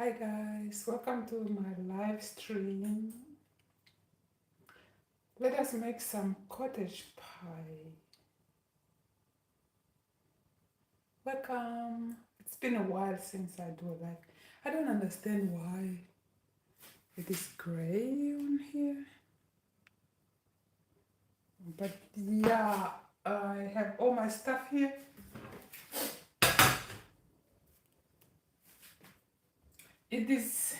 Hi guys, welcome to my live stream. Let us make some cottage pie. Welcome. It's been a while since I do a live. I don't understand why it is gray on here. But yeah, I have all my stuff here. It is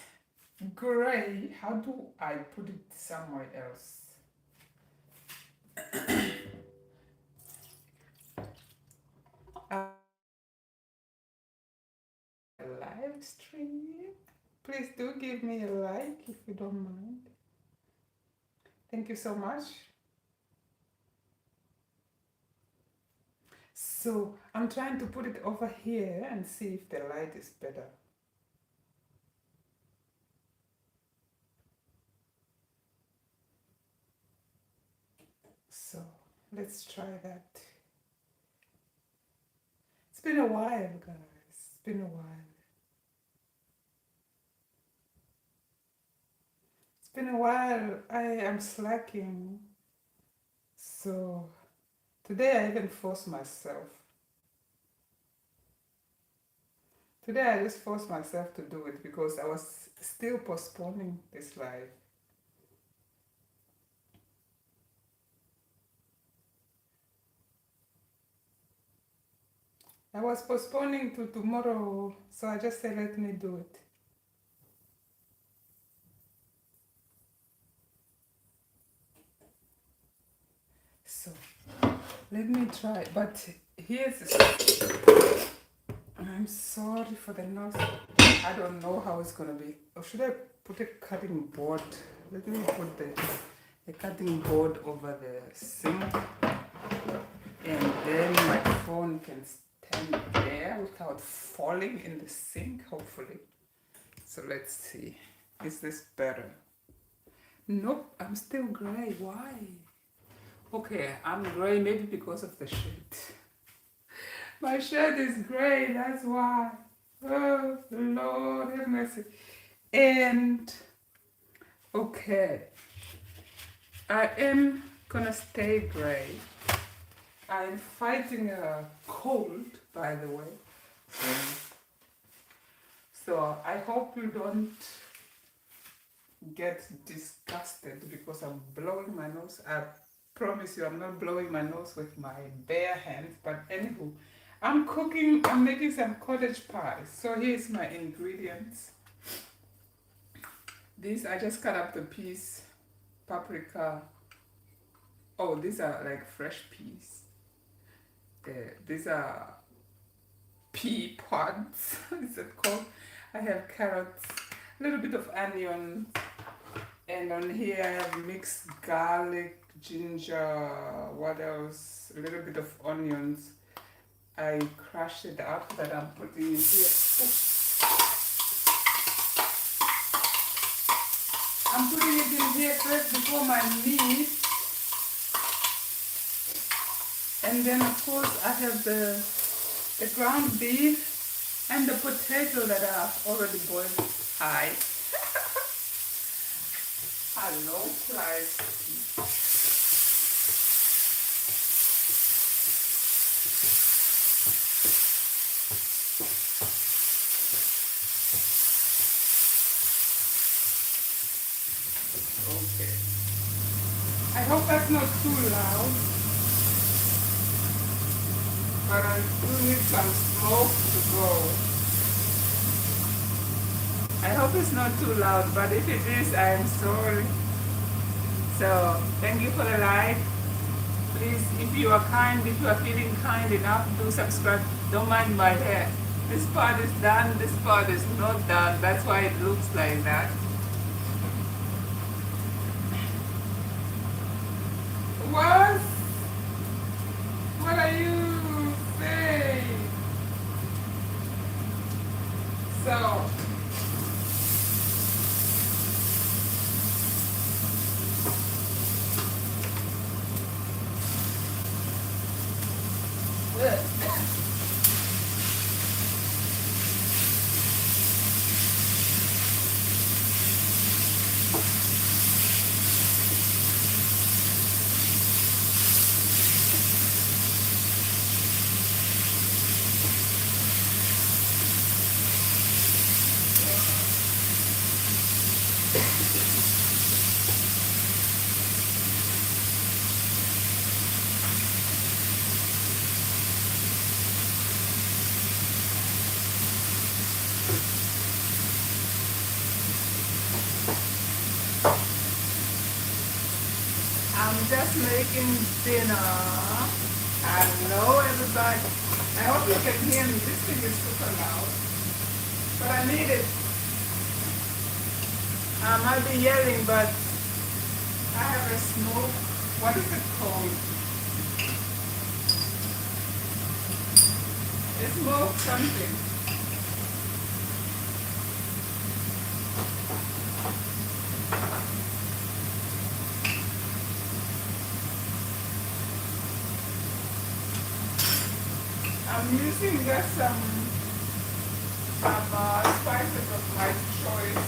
gray. How do I put it somewhere else? Live stream. Please do give me a like if you don't mind. Thank you so much. So I'm trying to put it over here and see if the light is better. So let's try that. It's been a while, guys. It's been a while. It's been a while. I am slacking. So today I even forced myself. Today I just forced myself to do it because I was still postponing this live. I was postponing to tomorrow, so I just said let me do it. So let me try, but here's I'm sorry for the noise. I don't know how it's gonna be. Or should I put a cutting board? Let me put the cutting board over the sink, and then my phone can stand there without falling in the sink, hopefully. So let's see. Is this better? Nope, I'm still gray. Why? Okay, I'm gray maybe because of the shirt. My shirt is gray, that's why. Oh, Lord have mercy. And, okay, I am gonna stay gray. I'm fighting a cold, by the way. So I hope you don't get disgusted because I'm blowing my nose. I promise you I'm not blowing my nose with my bare hands, but anywho, I'm making some cottage pie. So here's my ingredients. These, I just cut up the peas, paprika. Oh, these are like fresh peas. These are pea pods, is it called? I have carrots, a little bit of onion, and on here I have mixed garlic, ginger, what else? A little bit of onions. I crushed it up that I'm putting in here. I'm putting it in here first before my meat. And then of course I have the ground beef and the potato that I've already boiled. Hi. Hello, Christ. Okay. I hope that's not too loud. But I do need some smoke to go. I hope it's not too loud, but if it is, I am sorry. So, thank you for the like. Please, if you are kind, if you are feeling kind enough, do subscribe. Don't mind my hair. This part is done, this part is not done. That's why it looks like that. What? What are you saying? So, just making dinner. Hello, everybody. I hope you can hear me. This thing is super loud, but I need it. I might be yelling, but I have a smoke. What is it called? A smoke something. I'm using just some spices of my choice.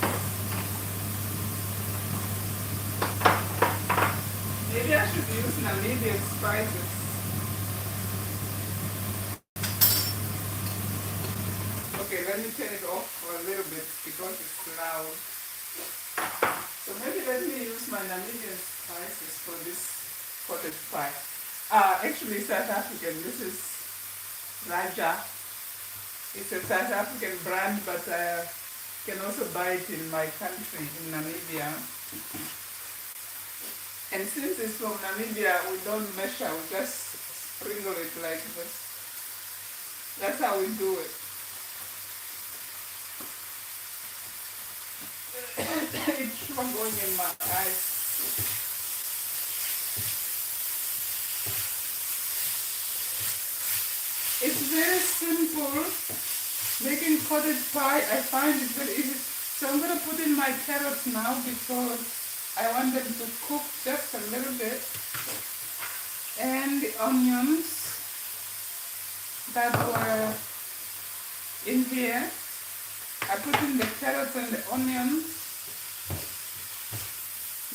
Maybe I should use Namibian spices. Okay, let me turn it off for a little bit because it's loud. So maybe let me use my Namibian spices for this cottage pie. Actually South African. This is Raja. It's a South African brand, but I can also buy it in my country, in Namibia. And since it's from Namibia, we don't measure, we just sprinkle it like this. That's how we do it. It's not going in my eyes. It's very simple. Making cottage pie, I find it very easy. So I'm going to put in my carrots now because I want them to cook just a little bit. And the onions that were in here. I put in the carrots and the onions.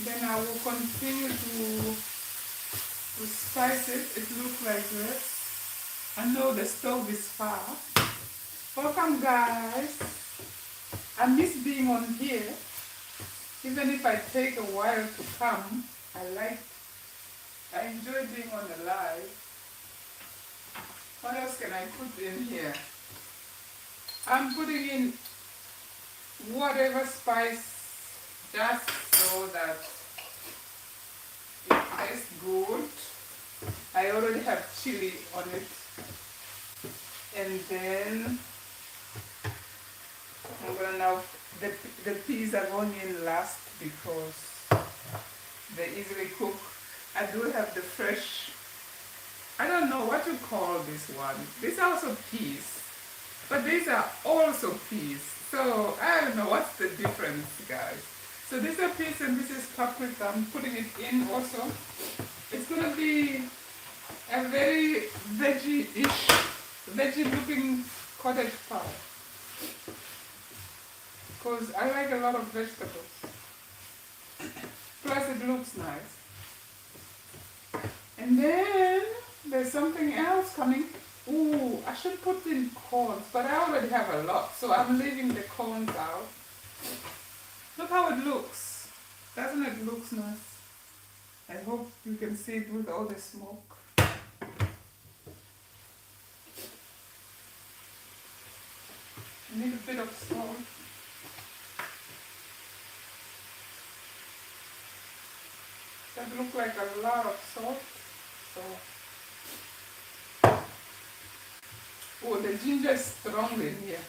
Then I will continue to spice it. It looks like this. I know the stove is far. Welcome guys. I miss being on here. Even if I take a while to come, I enjoy being on the live. What else can I put in here? I'm putting in whatever spice just so that it tastes good. I already have chili on it. And then I'm gonna now, the peas are going in last because they easily cook. I do have the fresh, I don't know what you call this one. These are also peas, but these are also peas. So I don't know what's the difference, guys. So these are peas and this is paprika. I'm putting it in also. It's gonna be a very veggie looking cottage pie. Because I like a lot of vegetables. Plus it looks nice. And then there's something else coming. Ooh, I should put in corns, but I already have a lot, so I'm leaving the corns out. Look how it looks. Doesn't it look nice? I hope you can see it with all the smoke. I need a bit of salt. That looks like a lot of salt. So, oh, the ginger is strong in here.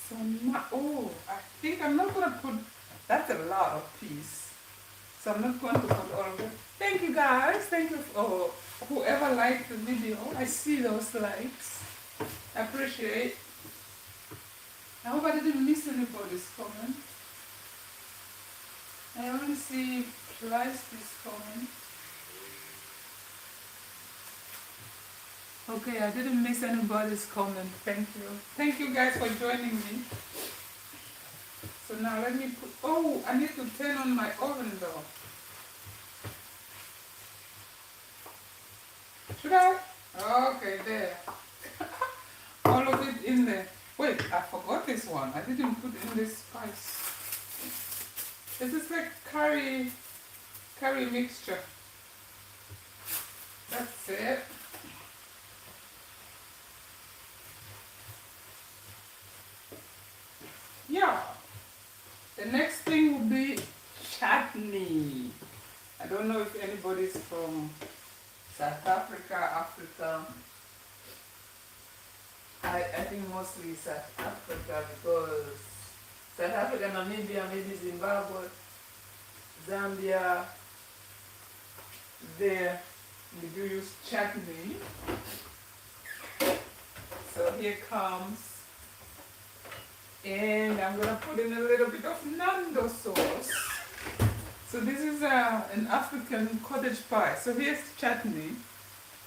So now, oh, I think I'm not gonna put. That's a lot of peas. So I'm not going to put all of it. Thank you guys. Thank you for whoever liked the video. I see those likes. I appreciate. I hope I didn't miss anybody's comment. I only see Kleisty's comment. Okay, I didn't miss anybody's comment. Thank you. Thank you guys for joining me. So now let me put, oh, I need to turn on my oven though. Should I? Okay, there. All of it in there. Wait, I forgot this one. I didn't put in this spice. This is like curry mixture. That's it. Yeah. The next thing would be chutney. I don't know if anybody's from South Africa, Africa. I think mostly South Africa because South Africa, Namibia, maybe Zimbabwe, Zambia, there we do use chutney. So here comes, and I'm gonna put in a little bit of Nando sauce. So this is an African cottage pie. So here's chutney.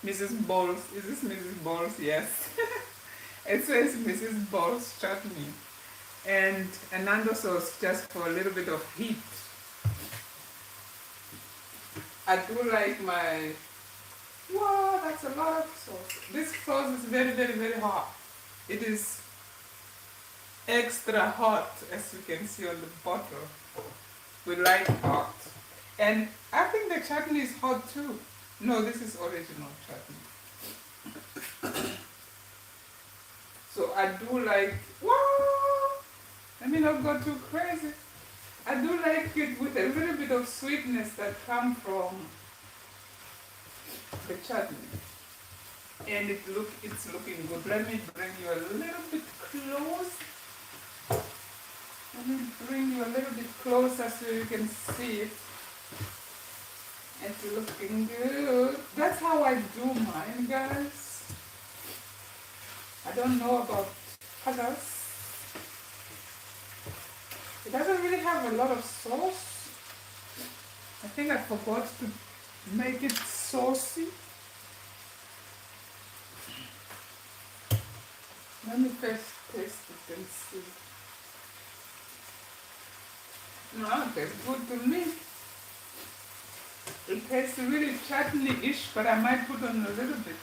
Mrs. Bowles, is this Mrs. Bowles? Yes. It says Mrs. Bowles chutney. And a Nando sauce just for a little bit of heat. I do like my, wow, that's a lot of sauce. This sauce is very, very, very hot. It is extra hot, as you can see on the bottle. We like hot. And I think the chutney is hot too. No, this is original chutney. So I do like, wow, let me not go too crazy. I do like it with a little bit of sweetness that comes from the chutney. And it's looking good. Let me bring you a little bit close. Let me bring you a little bit closer so you can see it. It's looking good. That's how I do mine, guys. I don't know about others. It doesn't really have a lot of sauce. I think I forgot to make it saucy. Let me first taste it and see. No, it tastes good to me. It tastes really chutney-ish, but I might put on a little bit.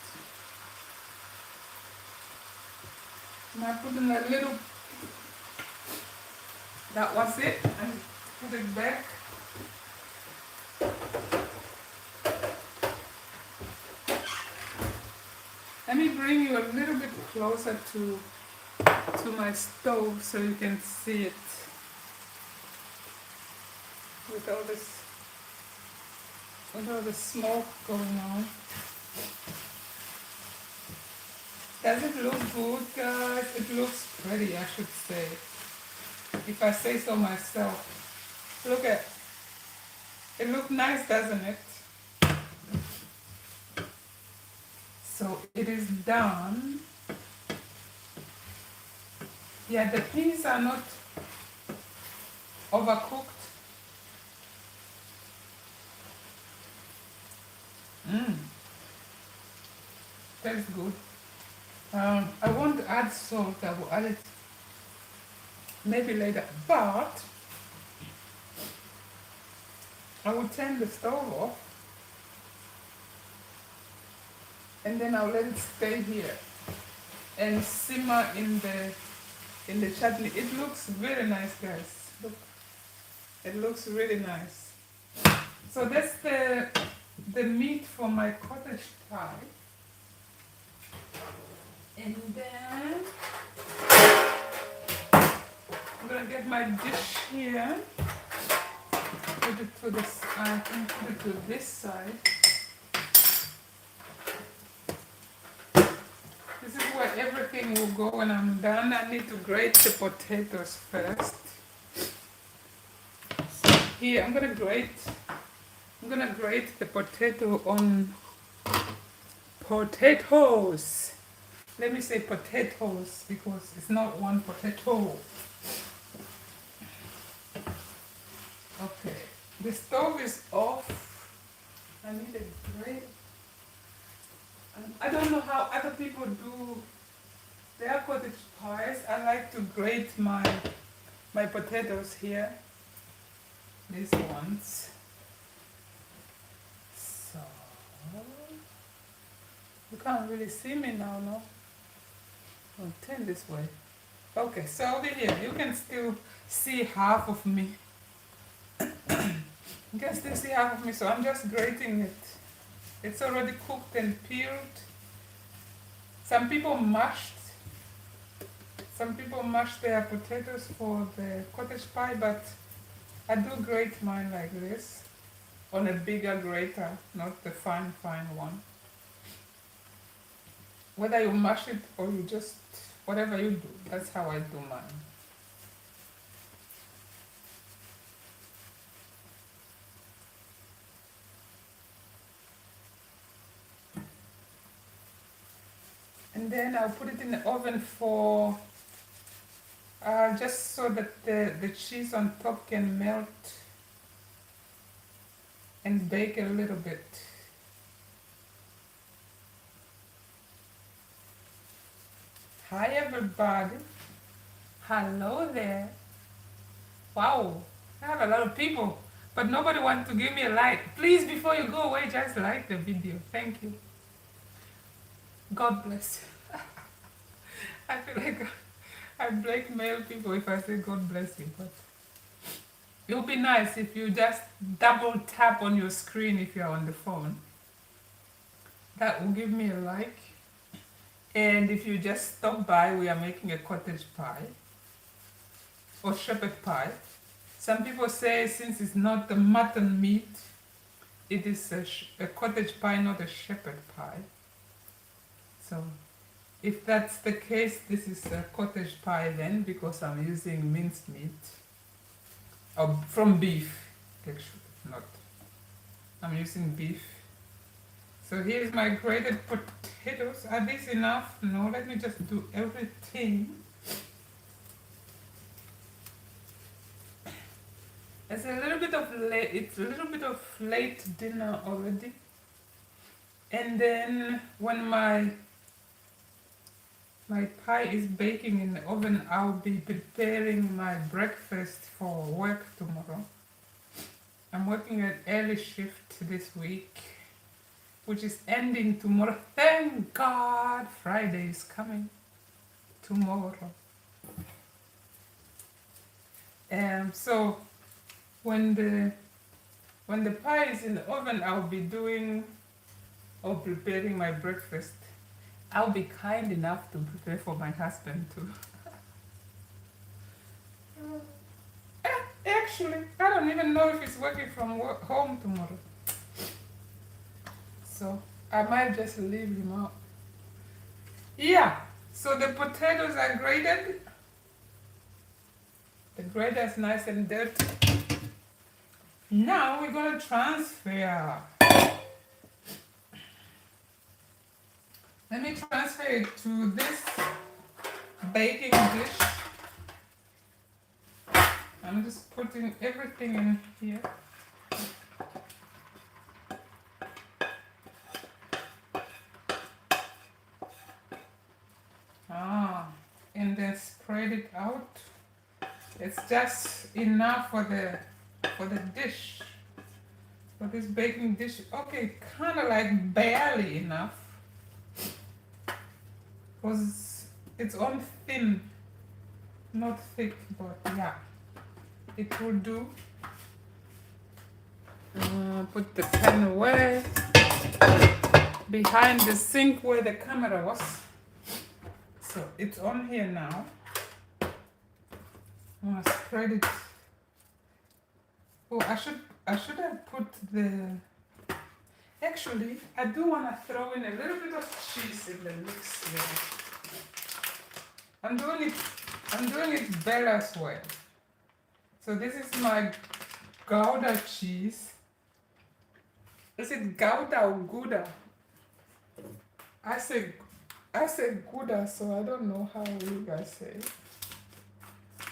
I might put in a little. That was it. And put it back. Let me bring you a little bit closer to my stove so you can see it with all the smoke going on. Does it look good, guys? It looks pretty, I should say. If I say so myself. Look at it. It looks nice, doesn't it? So it is done. Yeah, the peas are not overcooked. Tastes good. I want to add salt. I will add it maybe later, but I will turn the stove off and then I'll let it stay here and simmer in the chutney. It looks very nice, guys. Look, it looks really nice. So that's the meat for my cottage pie. And then I'm gonna get my dish here. Put it to this. I can put it to this side. This is where everything will go when I'm done. I need to grate the potatoes first. So here I'm gonna grate the potato on potatoes. Let me say potatoes because it's not one potato. Okay, the stove is off. I need a grate. I don't know how other people do their cottage pies. I like to grate my potatoes here. These ones. So you can't really see me now, no? I'll turn this way. Okay, so over here you can still see half of me. You can still see half of me, so I'm just grating it. It's already cooked and peeled. Some people mashed Some people mash their potatoes for the cottage pie, but I do grate mine like this on a bigger grater, not the fine one. Whether you mash it or you just, whatever you do, that's how I do mine. And then I'll put it in the oven for just so that the cheese on top can melt and bake a little bit. Hi everybody. Hello there. Wow, I have a lot of people, but nobody wants to give me a like. Please, before you go away, just like the video. Thank you. God bless you. I feel like I blackmail people if I say God bless you, but it would be nice if you just double tap on your screen if you're on the phone. That will give me a like. And if you just stop by, we are making a cottage pie or shepherd pie. Some people say since it's not the mutton meat, it is a cottage pie, not a shepherd pie. So if that's the case, this is a cottage pie then, because I'm using minced meat. From beef, actually, not. I'm using beef. So here's my grated potatoes. Are these enough? No, let me just do everything. It's a little bit of late dinner already. And then when my pie is baking in the oven, I'll be preparing my breakfast for work tomorrow. I'm working an early shift this week, which is ending tomorrow. Thank God Friday is coming tomorrow. So when the pie is in the oven, I'll be doing or preparing my breakfast. I'll be kind enough to prepare for my husband too. Actually, I don't even know if he's working from home tomorrow. So I might just leave him out. Yeah, so the potatoes are grated. The grater is nice and dirty. Now we're going to transfer. Let me transfer it to this baking dish. I'm just putting everything in here. And then spread it out. It's just enough for the dish, for this baking dish. Okay, kind of like barely enough, because it's on thin, not thick, but yeah, it will do. Put the pan away behind the sink where the camera was. So it's on here now. I'm gonna spread it. Oh, I should have put the. Actually, I do want to throw in a little bit of cheese in the mix here. I'm doing it Bella's way. So this is my Gouda cheese. Is it Gouda or Gouda? I say Gouda, so I don't know how you guys say it.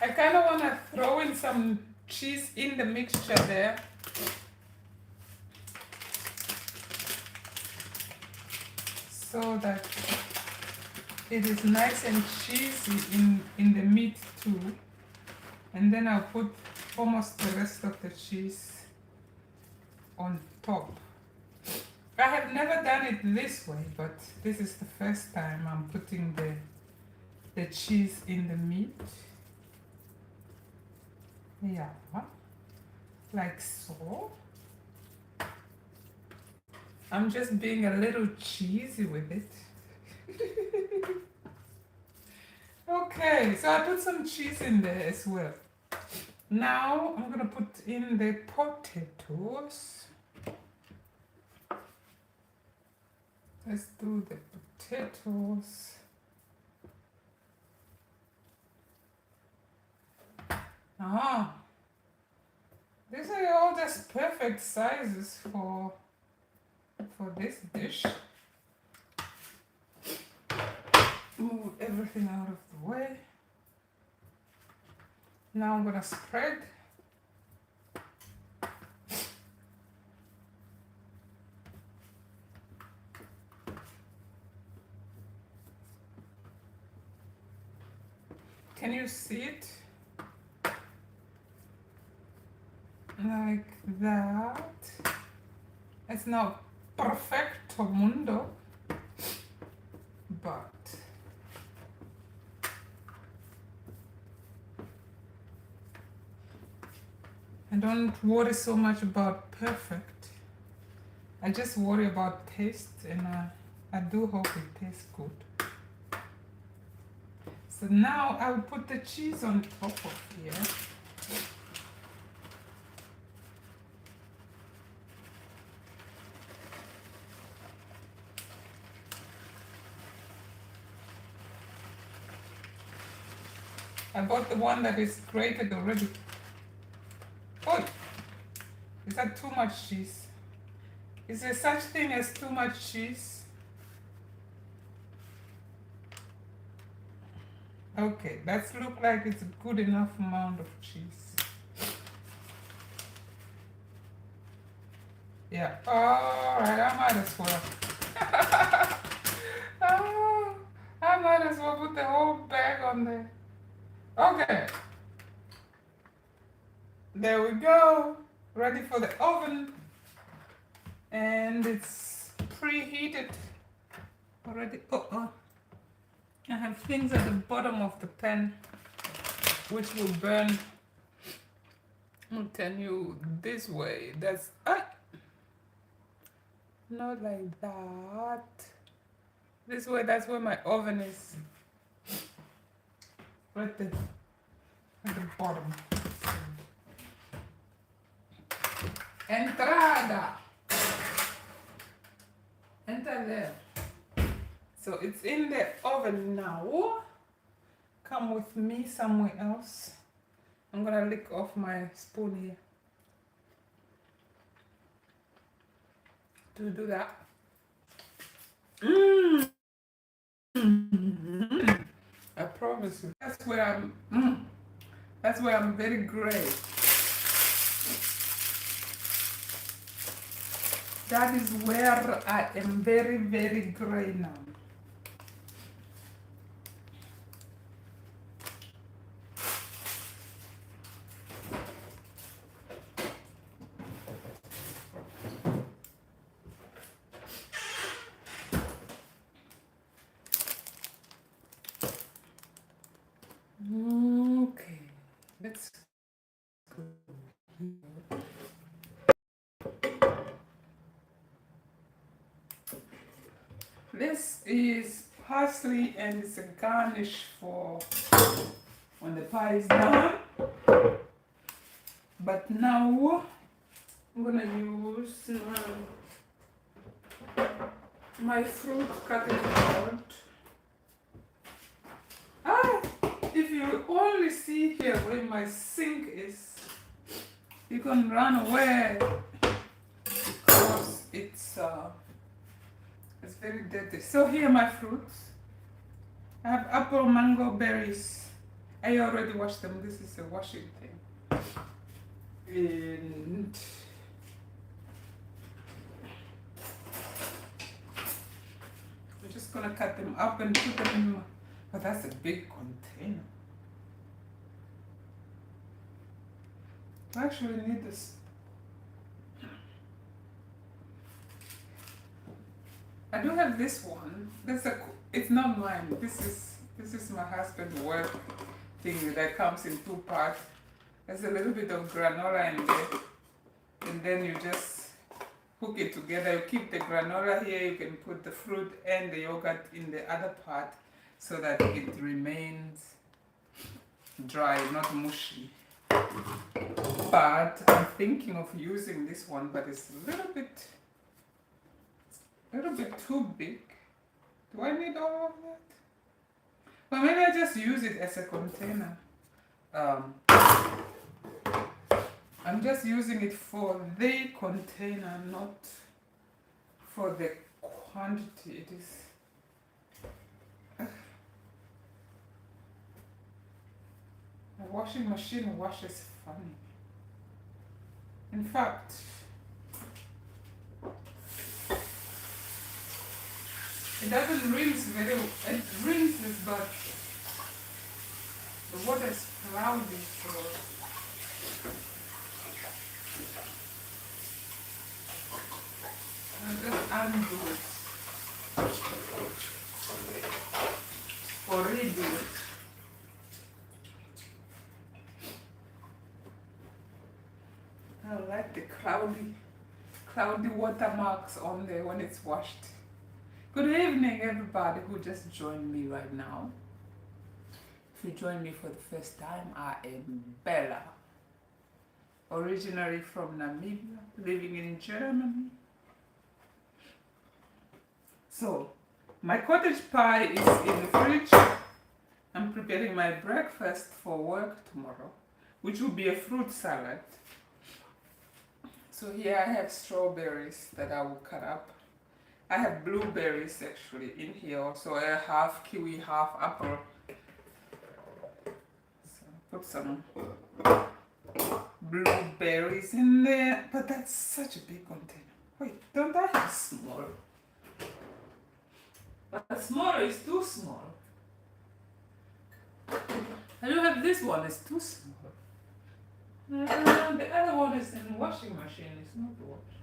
I kind of want to throw in some cheese in the mixture there. So that it is nice and cheesy in the meat too. And then I'll put almost the rest of the cheese on top. I have never done it this way, but this is the first time I'm putting the cheese in the meat. Yeah, like so. I'm just being a little cheesy with it. Okay, so I put some cheese in there as well. Now I'm gonna put in the potatoes. Let's do the potatoes. Ah, these are all just perfect sizes for this dish. Move everything out of the way. Now I'm gonna spread. Can you see it? Like that. It's not perfecto mundo, but I don't worry so much about perfect. I just worry about taste, and I do hope it tastes good. So now I will put the cheese on top of here. I bought the one that is grated already. Oh, is that too much cheese? Is there such thing as too much cheese? Okay, that's look like it's a good enough amount of cheese. Yeah, alright, I might as well. Oh, I might as well put the whole bag on there. Okay, there we go. Ready for the oven. And it's preheated already. I have things at the bottom of the pan which will burn. I'll tell you this way. That's not like that. This way, that's where my oven is. Right there at the bottom. Entrada. Enter there. So it's in the oven now. Come with me somewhere else. I'm gonna lick off my spoon here to do that. I promise you. That's where I'm very great. That is where I am very, very great now. Okay, let's go. This is parsley and it's a garnish for when the pie is done. But now I'm gonna use my fruit cutting board. If you only see here where my sink is, you can run away because it's very dirty. So here are my fruits. I have apple, mango, berries. I already washed them. This is a washing thing. And we're just gonna cut them up and put them in. Oh, that's a big container. I actually need this. I do have this one. It's not mine. This is my husband's work thing that comes in 2 parts. There's a little bit of granola in there, and then you just hook it together. You keep the granola here. You can put the fruit and the yogurt in the other part. so that it remains dry, not mushy. But I'm thinking of using this one, but it's a little bit too big. Do I need all of that? Well, maybe I just use it as a container. I'm just using it for the container, not for the quantity. It is. The washing machine washes funny. In fact, it doesn't rinse very well. It rinses, but the water is cloudy, so I'll just undo it or redo it. I like the cloudy watermarks on there when it's washed. Good evening, everybody who just joined me right now. If you joined me for the first time, I am Bella, originally from Namibia, living in Germany. So, my cottage pie is in the fridge. I'm preparing my breakfast for work tomorrow, which will be a fruit salad. So here I have strawberries that I will cut up. I have blueberries actually in here also. I have half kiwi, half apple. So put some blueberries in there. But that's such a big container. Wait, don't I have small? But smaller is too small. I do have this one, it's too small. The other one is in the washing machine, it's not washed.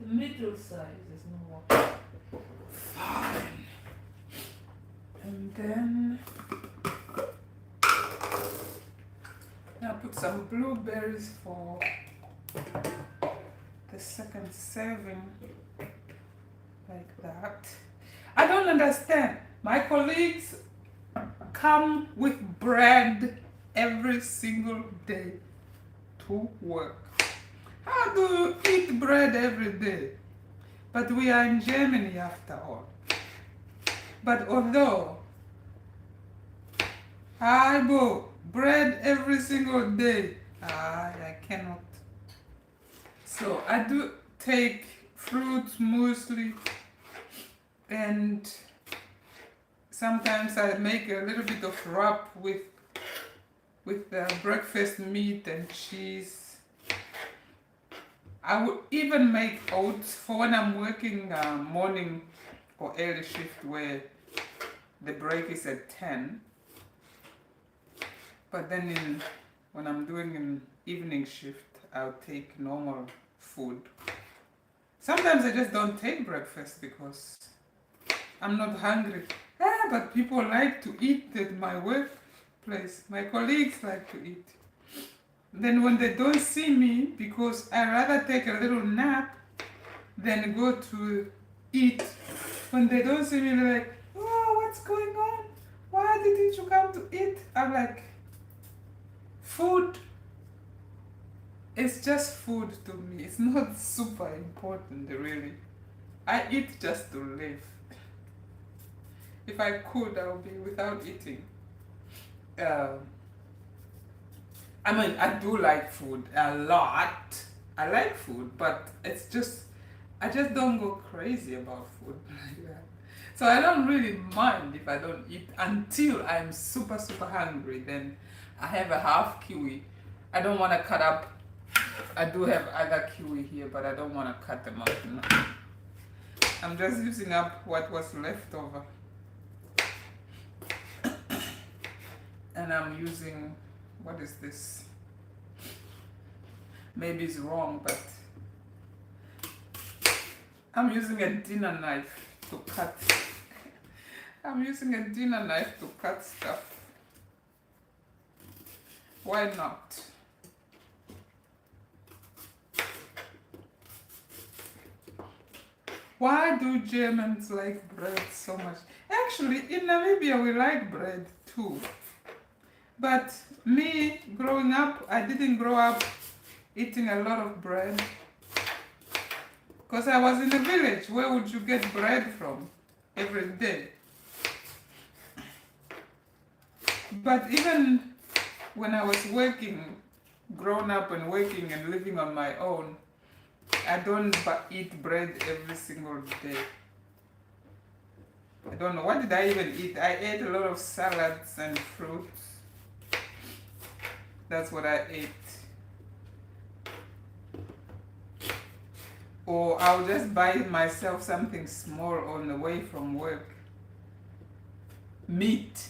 The middle size is not washed. Fine. And then I'll put some blueberries for the second serving. Like that. I don't understand. My colleagues come with bread every single day to work. How do you eat bread every day? But we are in Germany after all. But although I go bread every single day, I cannot. So I do take fruits mostly, and sometimes I make a little bit of wrap with breakfast meat and cheese. I would even make oats for when I'm working morning or early shift where the break is at 10. But then when I'm doing an evening shift, I'll take normal food. Sometimes I just don't take breakfast because I'm not hungry. But people like to eat at my workplace. My colleagues like to eat. Then when they don't see me, because I rather take a little nap than go to eat. When they don't see me, they're like, "Oh, what's going on? Why didn't you come to eat?" I'm like, food. It's just food to me. It's not super important, really. I eat just to live. If I could, I would be without eating. I mean, I do like food a lot. I like food, but it's just, I just don't go crazy about food like that. So I don't really mind if I don't eat until I'm super, super hungry. Then I have a half kiwi. I don't want to cut up. I do have other kiwi here, but I don't want to cut them up. No. I'm just using up what was left over. And I'm using, what is this? Maybe it's wrong, but I'm using a dinner knife to cut. I'm using a dinner knife to cut stuff. Why not? Why do Germans like bread so much? Actually, in Namibia we like bread too. But me, growing up, I didn't grow up eating a lot of bread. Because I was in the village. Where would you get bread from every day? But even when I was working, grown up and working and living on my own, I don't eat bread every single day. I don't know. What did I even eat? I ate a lot of salads and fruits. That's what I ate. Or I'll just buy myself something small on the way from work. Meat.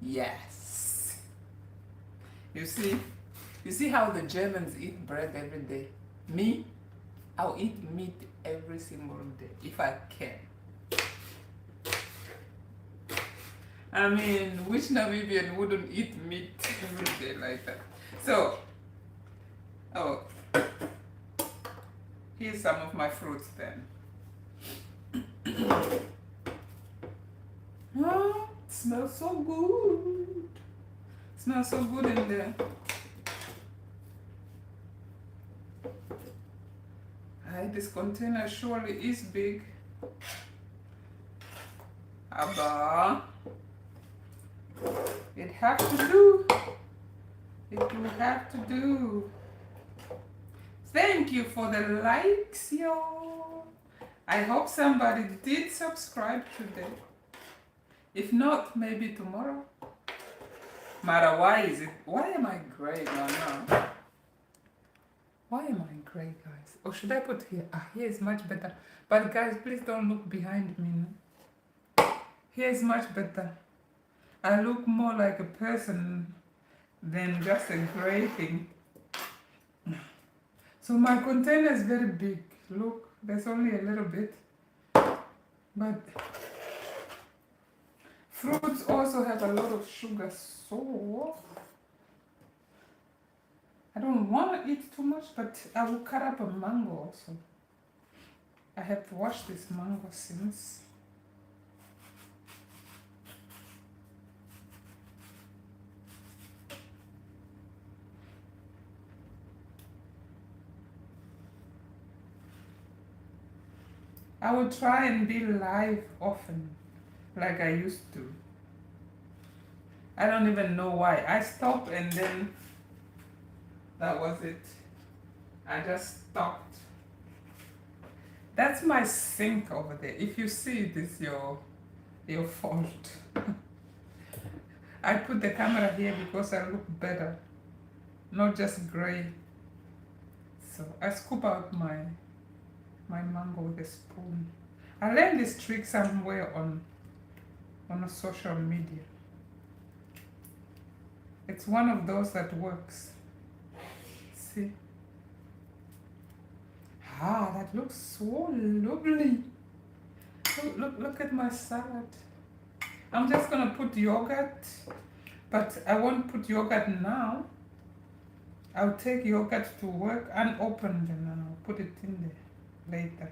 Yes. You see how the Germans eat bread every day? Me, I'll eat meat every single day if I can. I mean, which Namibian wouldn't eat meat every day like that? So, oh, here's some of my fruits then. Oh, it smells so good. It smells so good in there. This container surely is big. Abba. It have to do. It will have to do. Thank you for the likes, y'all. I hope somebody did subscribe today. If not, maybe tomorrow. Mara, why is it? Why am I gray? No. Why am I gray, guys? Or should I put here? Here is much better. But guys, please don't look behind me. No? Here is much better. I look more like a person than just a gray thing. So my container is very big. Look, there's only a little bit. But fruits also have a lot of sugar, so I don't want to eat too much, but I will cut up a mango also. I have washed this mango since. I will try and be live often, like I used to. I don't even know why. I stopped and then that was it. I just stopped. That's my sink over there. If you see it, it's your fault. I put the camera here because I look better, not just gray. So I scoop out my mango with a spoon. I learned this trick somewhere on a social media. It's one of those that works. See? That looks so lovely. Look at my salad. I'm just gonna put yogurt, but I won't put yogurt now. I'll take yogurt to work unopened and then I'll put it in there later.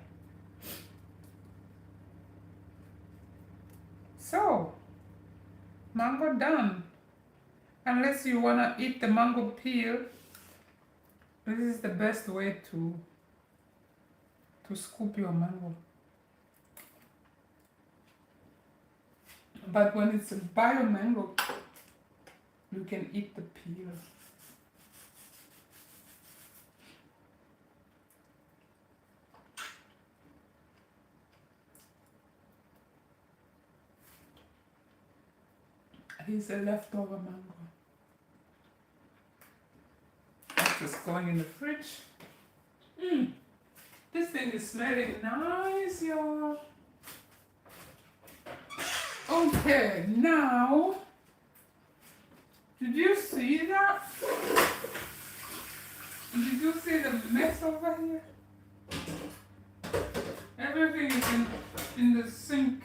So, mango done. Unless you wanna eat the mango peel, this is the best way to scoop your mango. But when it's a bio mango, you can eat the peel. Here's a leftover mango. That's just going in the fridge. This thing is smelling nice, y'all. Okay, now, did you see that? Did you see the mess over here? Everything is in the sink.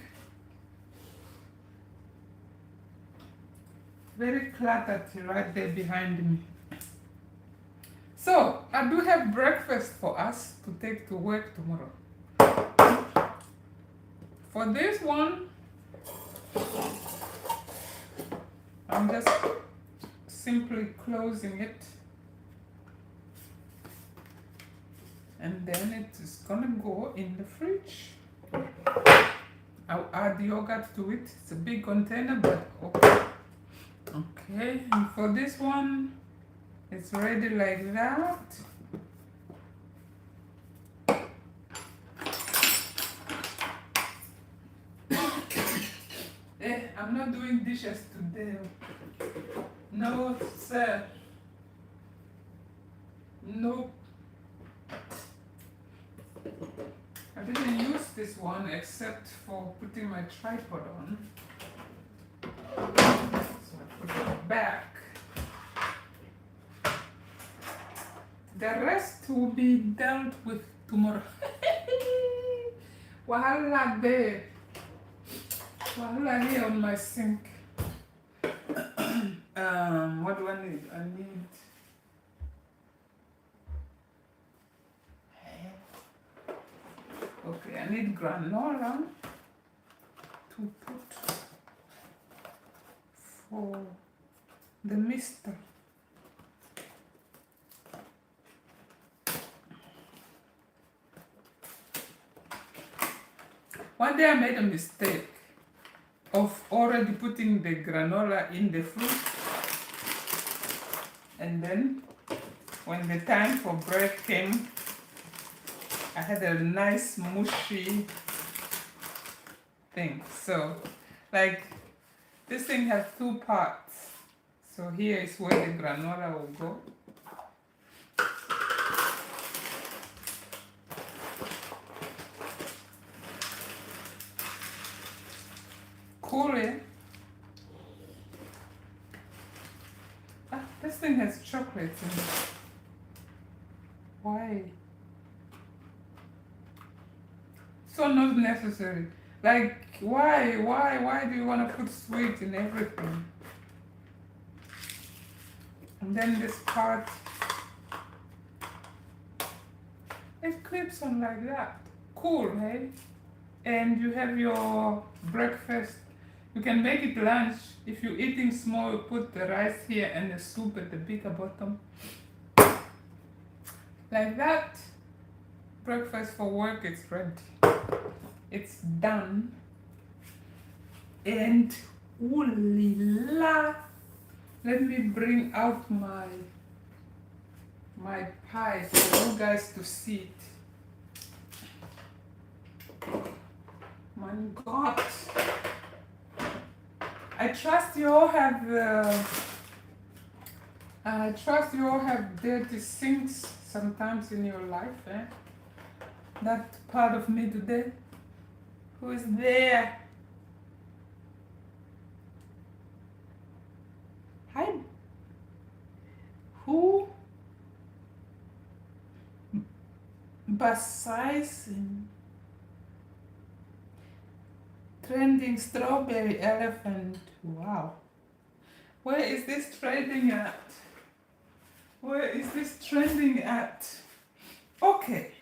Very cluttered right there behind me. So, I do have breakfast for us to take to work tomorrow. For this one, I'm just simply closing it, and then it is gonna go in the fridge. I'll add yogurt to it. It's a big container, but okay. Okay, and for this one, it's ready like that. I'm not doing dishes today. No, sir. Nope. I didn't use this one except for putting my tripod on. So I put it back. The rest will be dealt with tomorrow. Wahala there. Wahala here on my sink. What do I need? I need okay, I need granola to put for the mister. One day I made a mistake of already putting the granola in the fruit, and then when the time for bread came, I had a nice mushy thing. So, like, this thing has two parts. So here is where the granola will go. Cool it. This thing has chocolates in it. Why? So not necessary. Like, why do you want to put sweet in everything? And then this part, it clips on like that. Cool, hey? And you have your breakfast. You can make it lunch. If you're eating small, you put the rice here and the soup at the bigger bottom. Like that. Breakfast for work is ready. It's done. And ooh la. Let me bring out my pie for you guys to see it. My God. I trust you all have dirty sinks sometimes in your life, eh? That part of me today. Who is there? Hi. Who? Besides trending strawberry elephant. Wow. Where is this trending at? Where is this trending at? Okay.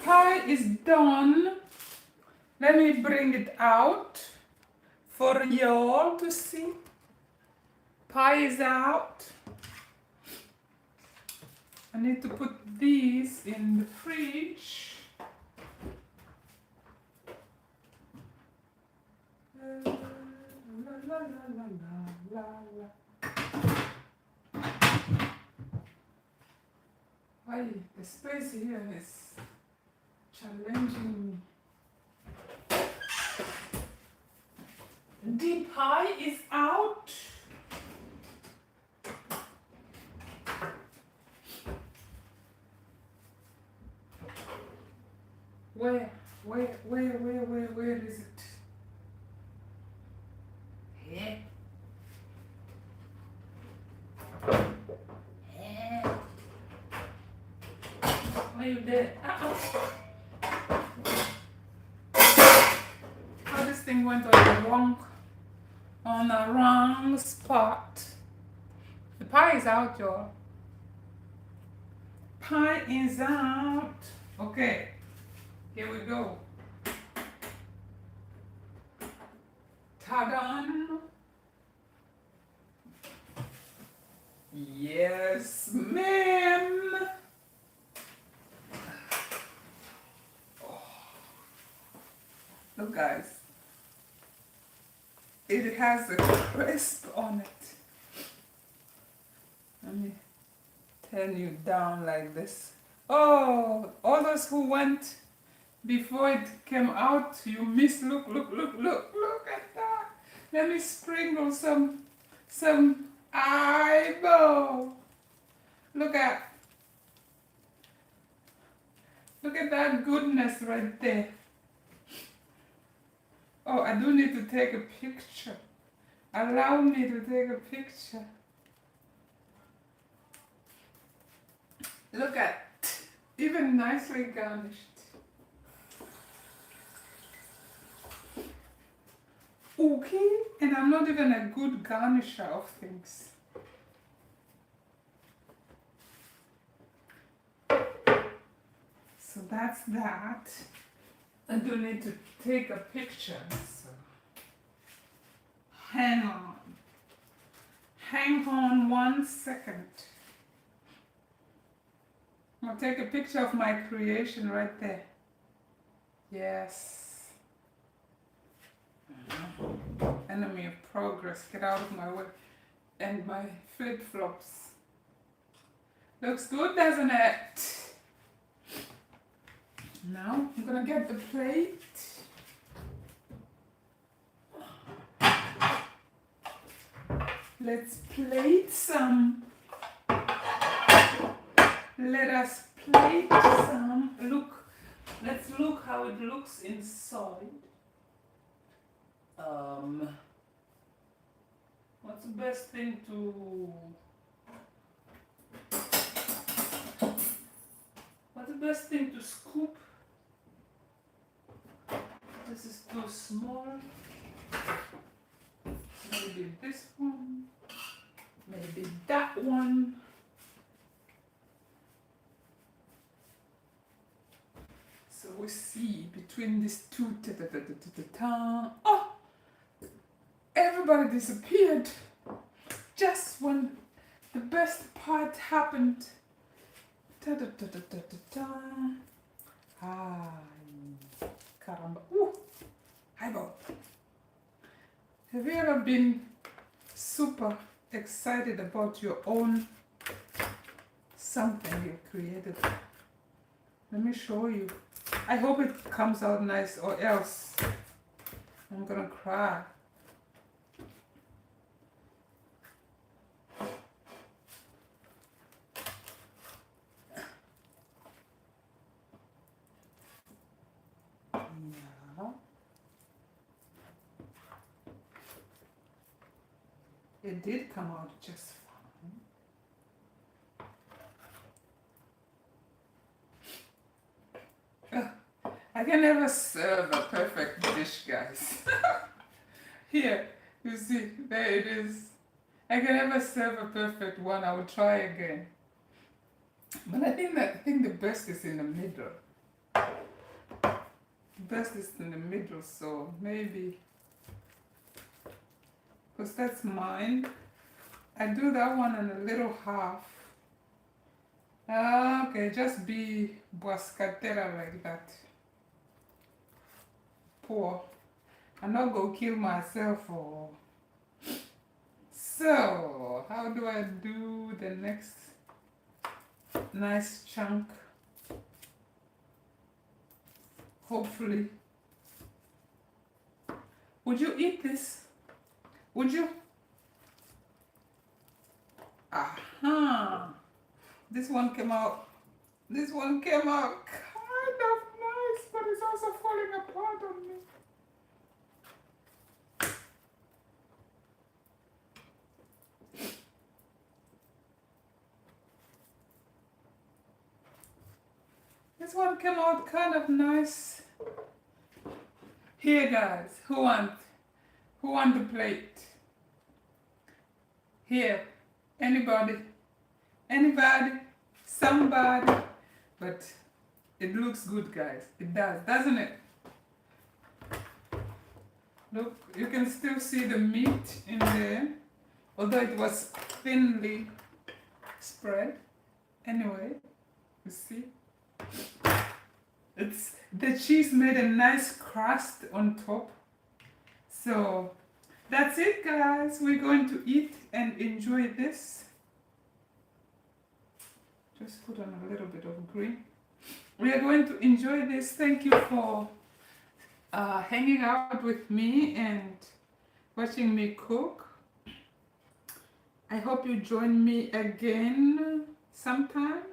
Pie is done. Let me bring it out for y'all to see. Pie is out. I need to put these in the fridge. La, la, la, la, la. Why the space here is challenging me. The pie is out. Where is it? Here. Are you there? Oh, this thing went on the wrong spot. The pie is out, y'all. Pie is out. Okay, here we go. tag on. Yes, ma'am. Look, guys. It has a crisp on it. Let me turn you down like this. Oh, all those who went before it came out, you missed. Look, look, look, look, look at that. Let me sprinkle some eyeball. Look at that goodness right there. Oh, I do need to take a picture. Allow me to take a picture. Look at, even nicely garnished. Okay, and I'm not even a good garnisher of things. So that's that. I do need to take a picture. So hang on. Hang on 1 second. I'll take a picture of my creation right there. Yes. Enemy of progress. Get out of my way. And my flip-flops. Looks good, doesn't it? Now I'm gonna get the plate. Let's plate some. Let us plate some. Look, let's look how it looks inside. What's the best thing to? What's the best thing to scoop? This is too small. Maybe this one. Maybe that one. So we see between these two. Oh! Everybody disappeared. Just when the best part happened. Caramba. Ooh, highball. Have you ever been super excited about your own something you created? Let me show you. I hope it comes out nice, or else I'm gonna cry. It did come out just fine. I can never serve a perfect dish, guys. Here, you see, there it is. I can never serve a perfect one. I will try again. But I think the best is in the middle. The best is in the middle, so maybe. Because that's mine. I do that one in a little half. Okay, just be boiscatera like that. Poor. I'm not gonna kill myself or. So, how do I do the next nice chunk? Hopefully. Would you eat this? Would you? Aha! This one came out. This one came out kind of nice, but it's also falling apart on me. This one came out kind of nice. Here, guys, who want the plate? Here, anybody, somebody, but it looks good, guys. It does, doesn't it? Look, you can still see the meat in there, although it was thinly spread. Anyway, you see, it's the cheese made a nice crust on top. So that's it, guys. We're going to eat and enjoy this. Just put on a little bit of green. We are going to enjoy this. Thank you for hanging out with me and watching me cook. I hope you join me again sometime.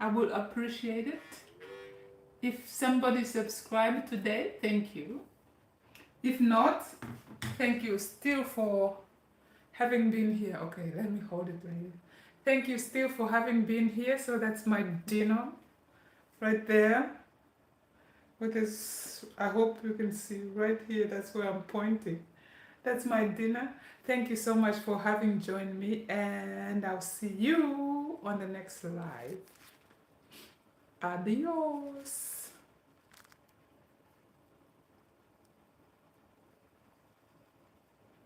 I would appreciate it. If somebody subscribed today, thank you. If not, thank you still for having been here. Okay, let me hold it right here. Thank you still for having been here. So that's my dinner right there. With this, I hope you can see right here. That's where I'm pointing. That's my dinner. Thank you so much for having joined me, and I'll see you on the next live. Adios.